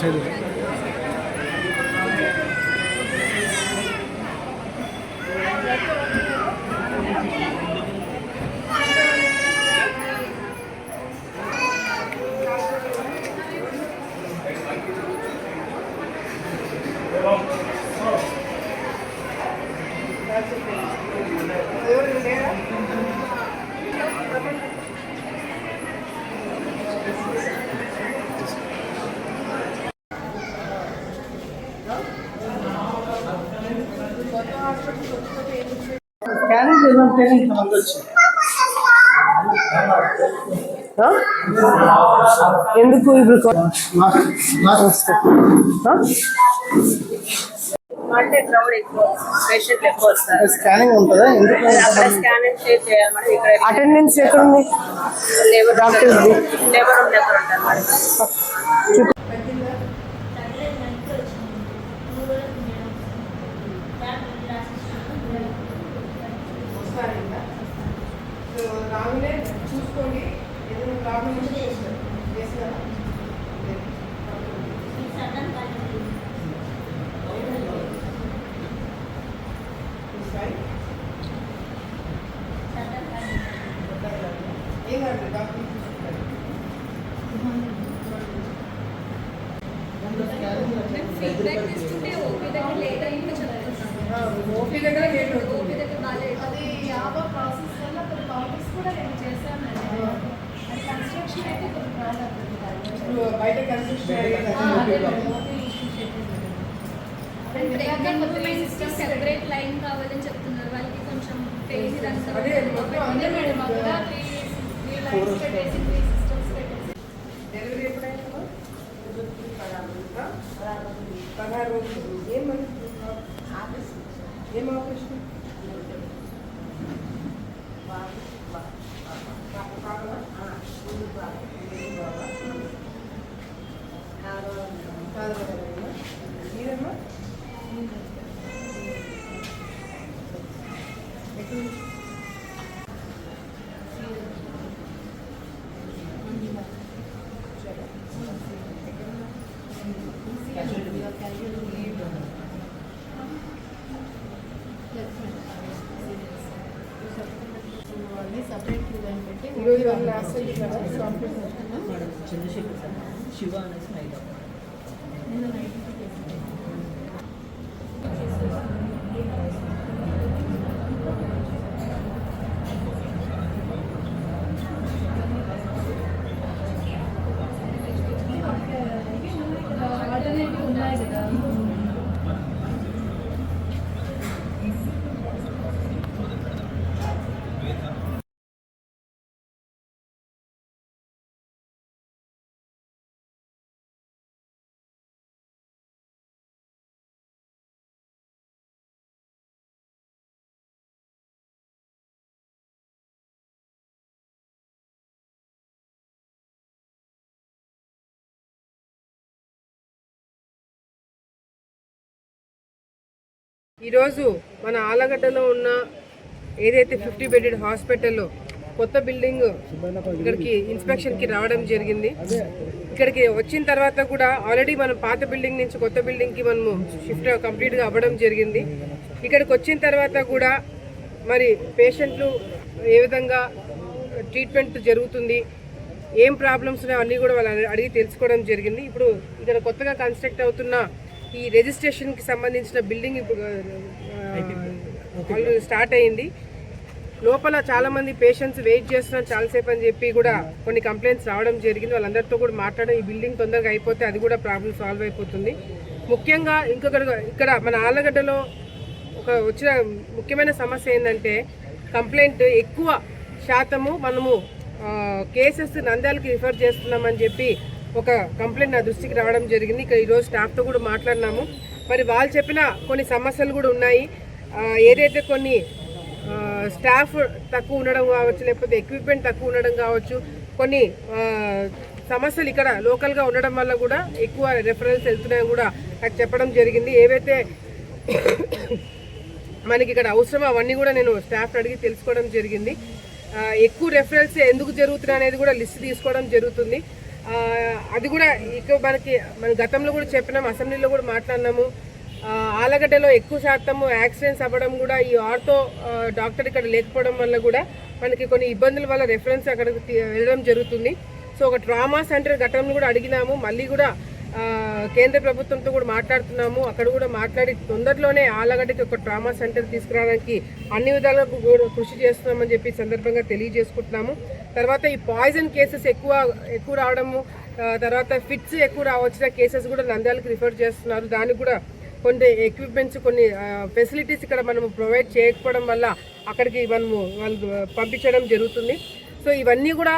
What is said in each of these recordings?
సరే ఎందుకు ఇప్పుడు అంటే క్రౌడ్ ఎక్కువ, పేషెంట్లు ఎక్కువ వస్తారు. స్కానింగ్ ఉంటుందా? అక్కడ స్కానింగ్ చేయాలి మేడం. ఇక్కడ అటెండెన్స్ ఎక్కడ ఉంది? లేబర్ డాక్టర్స్ లేబర్ రూమ్ దగ్గర ఉంటారు మేడం. చూసుకోండి, ఏదైనా ప్రాబ్లం చేస్తారు. ఫీడ్బ్యాక్ తీసుకుంటే ఓపీ దగ్గర లేట్ అయింది చెప్తున్నాను. ఓపీ దగ్గర బాగాలేదు. అది యాభై ప్రాసెస్ వల్ల కొన్ని కాపీస్ కూడా నేను చేశానండి. అది కన్స్ట్రక్షన్ అయితే కొన్ని ప్రాబ్లం బయట కన్స్ట్రక్షన్ సిస్టమ్ సెపరేట్ లైన్ కావాలని చెప్తున్నారు. వాళ్ళకి కొంచెం పేజ్ ఇదంతా మేడం అక్కడ 3 లైన్స్ పెట్టేసి 3 సిస్టమ్స్ పెట్టేసి డెలివరీ ఎప్పుడైనా 16 రోజులు. ఏం ఆపరేషన్? మీరమ్మా ఈరోజు వాళ్ళు లాస్ట్ చంద్రశేఖర్ సార్ శివ అనేసి నైట్ ఆల్టర్నేటివ్ ఉన్నాయి కదా. ఈరోజు మన ఆలగడ్డలో ఉన్న ఏదైతే 50 బెడెడ్ హాస్పిటల్లో కొత్త బిల్డింగ్ ఇక్కడికి ఇన్స్పెక్షన్కి రావడం జరిగింది. ఇక్కడికి వచ్చిన తర్వాత కూడా ఆల్రెడీ మనం పాత బిల్డింగ్ నుంచి కొత్త బిల్డింగ్కి మనము షిఫ్ట్ కంప్లీట్గా అవ్వడం జరిగింది. ఇక్కడికి వచ్చిన తర్వాత కూడా మరి పేషెంట్లు ఏ విధంగా ట్రీట్మెంట్ జరుగుతుంది, ఏం ప్రాబ్లమ్స్ ఉన్నాయో అన్నీ కూడా వాళ్ళు అడిగి తెలుసుకోవడం జరిగింది. ఇప్పుడు ఇక్కడ కొత్తగా కన్స్ట్రక్ట్ అవుతున్న ఈ రిజిస్ట్రేషన్కి సంబంధించిన బిల్డింగ్ స్టార్ట్ అయింది. లోపల చాలామంది పేషెంట్స్ వెయిట్ చేస్తున్నారు చాలాసేపు అని చెప్పి కూడా కొన్ని కంప్లైంట్స్ రావడం జరిగింది. వాళ్ళందరితో కూడా మాట్లాడడం, ఈ బిల్డింగ్ తొందరగా అయిపోతే అది కూడా ప్రాబ్లం సాల్వ్ అయిపోతుంది. ముఖ్యంగా ఇక్కడ మన ఆళ్ళగడ్డలో వచ్చిన ముఖ్యమైన సమస్య ఏంటంటే కంప్లైంట్ ఎక్కువ శాతము మనము కేసెస్ నంద్యాలకి రిఫర్ చేస్తున్నామని చెప్పి ఒక కంప్లైంట్ నా దృష్టికి రావడం జరిగింది. ఇక్కడ ఈరోజు స్టాఫ్తో కూడా మాట్లాడినాము. మరి వాళ్ళు చెప్పిన కొన్ని సమస్యలు కూడా ఉన్నాయి. ఏదైతే కొన్ని స్టాఫ్ తక్కువ ఉండడం కావచ్చు, లేకపోతే ఎక్విప్మెంట్ తక్కువ ఉండడం కావచ్చు, కొన్ని సమస్యలు ఇక్కడ లోకల్గా ఉండడం వల్ల కూడా ఎక్కువ రెఫరెన్స్ వెళ్తున్నాయని కూడా నాకు చెప్పడం జరిగింది. ఏవైతే మనకి ఇక్కడ అవసరం అవన్నీ కూడా నేను స్టాఫ్ అడిగి తెలుసుకోవడం జరిగింది. ఎక్కువ రెఫరెన్స్ ఎందుకు జరుగుతున్నాయి అనేది కూడా లిస్ట్ తీసుకోవడం జరుగుతుంది. అది కూడా ఇక మన గతంలో కూడా చెప్పినాము, అసెంబ్లీలో కూడా మాట్లాడినాము. ఆలగడ్డలో ఎక్కువ శాతము యాక్సిడెంట్స్ అవ్వడం కూడా ఈ ఆర్థో డాక్టర్ ఇక్కడ లేకపోవడం వల్ల కూడా మనకి కొన్ని ఇబ్బందుల వల్ల రెఫరెన్స్ అక్కడికి వెళ్ళడం జరుగుతుంది. సో ఒక ట్రామా సెంటర్ గతంలో కూడా అడిగినాము, మళ్ళీ కూడా కేంద్ర ప్రభుత్వంతో కూడా మాట్లాడుతున్నాము. అక్కడ కూడా మాట్లాడి తొందరలోనే ఆలగడ్డకి ఒక ట్రామా సెంటర్ తీసుకురావడానికి అన్ని విధాలుగా కృషి చేస్తున్నామని చెప్పి సందర్భంగా తెలియజేసుకుంటున్నాము. తర్వాత ఈ పాయిజన్ కేసెస్ ఎక్కువ రావడము, తర్వాత ఫిట్స్ ఎక్కువ వచ్చిన కేసెస్ కూడా నంద్యాలకు రిఫర్ చేస్తున్నారు. దానికి కూడా కొన్ని ఎక్విప్మెంట్స్, కొన్ని ఫెసిలిటీస్ ఇక్కడ మనము ప్రొవైడ్ చేయకపోవడం వల్ల అక్కడికి వాళ్ళు పంపించడం జరుగుతుంది. సో ఇవన్నీ కూడా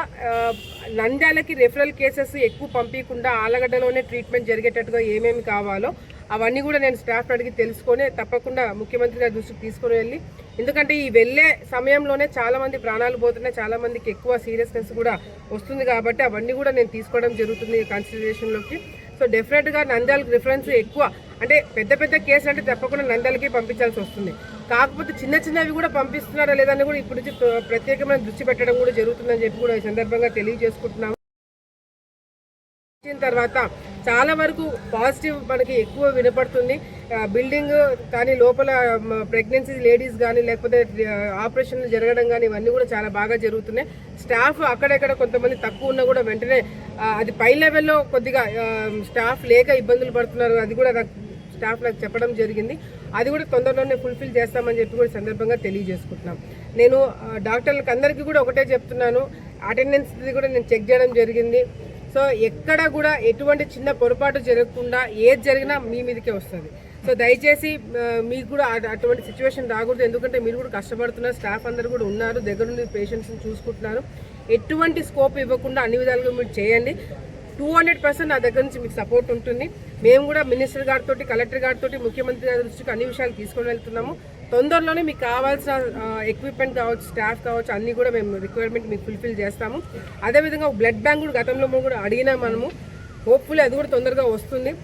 నంద్యాలకి రెఫరల్ కేసెస్ ఎక్కువ పంపించకుండా ఆలగడ్డలోనే ట్రీట్మెంట్ జరిగేటట్టుగా ఏమేమి కావాలో అవన్నీ కూడా నేను స్టాఫ్ అడిగి తెలుసుకొని తప్పకుండా ముఖ్యమంత్రి గారి దృష్టికి తీసుకొని వెళ్ళి, ఎందుకంటే ఈ వెళ్ళే సమయంలోనే చాలామంది ప్రాణాలు పోతున్నాయి, చాలామందికి ఎక్కువ సీరియస్నెస్ కూడా వస్తుంది కాబట్టి అవన్నీ కూడా నేను తీసుకోవడం జరుగుతుంది కన్సిడరేషన్లోకి. సో డెఫినెట్గా నంద్యాలకు రిఫరెన్స్ ఎక్కువ, అంటే పెద్ద కేసులు అంటే తప్పకుండా నంద్యాలకి పంపించాల్సి వస్తుంది. కాకపోతే చిన్నవి కూడా పంపిస్తున్నారా లేదని కూడా ఇప్పుడు నుంచి ప్రత్యేకమైన దృష్టి పెట్టడం కూడా జరుగుతుందని చెప్పి కూడా ఈ సందర్భంగా తెలియజేసుకుంటున్నాము. తర్వాత చాలా వరకు పాజిటివ్ మనకి ఎక్కువ వినపడుతుంది. బిల్డింగ్ కానీ లోపల ప్రెగ్నెన్సీ లేడీస్ కానీ లేకపోతే ఆపరేషన్లు జరగడం కానీ ఇవన్నీ కూడా చాలా బాగా జరుగుతున్నాయి. స్టాఫ్ అక్కడెక్కడ కొంతమంది తక్కువ ఉన్నా కూడా వెంటనే అది పై లెవెల్లో కొద్దిగా స్టాఫ్ లేక ఇబ్బందులు పడుతున్నారు, అది కూడా స్టాఫ్ నాకు చెప్పడం జరిగింది. అది కూడా తొందరలోనే ఫుల్ఫిల్ చేస్తామని చెప్పి కూడా సందర్భంగా తెలియజేసుకుంటున్నాం. నేను డాక్టర్లకు అందరికీ కూడా ఒకటే చెప్తున్నాను, అటెండెన్స్ కూడా నేను చెక్ చేయడం జరిగింది. సో ఎక్కడ కూడా ఎటువంటి చిన్న పొరపాటు జరగకుండా ఏది జరిగినా మీ మీదకే వస్తుంది. సో దయచేసి మీకు కూడా అటువంటి సిచ్యువేషన్ రాకూడదు, ఎందుకంటే మీరు కూడా కష్టపడుతున్నారు, స్టాఫ్ అందరూ కూడా ఉన్నారు, దగ్గర నుండి పేషెంట్స్ని చూసుకుంటున్నారు. ఎటువంటి స్కోప్ ఇవ్వకుండా అన్ని విధాలుగా మీరు చేయండి. 200% నా దగ్గర నుంచి మీకు సపోర్ట్ ఉంటుంది. మేము కూడా మినిస్టర్ గారితో, కలెక్టర్ గారితో, ముఖ్యమంత్రి గారి దృష్టికి అన్ని విషయాలు తీసుకొని వెళ్తున్నాము. తొందరలోనే మీకు కావాల్సిన ఎక్విప్మెంట్ కావచ్చు, స్టాఫ్ కావచ్చు, అన్నీ కూడా మేము రిక్వైర్మెంట్ మీకు ఫుల్ఫిల్ చేస్తాము. అదేవిధంగా బ్లడ్ బ్యాంక్ కూడా గతంలో కూడా అడిగినా మనము, హోప్ఫుల్లీ అది కూడా తొందరగా వస్తుంది.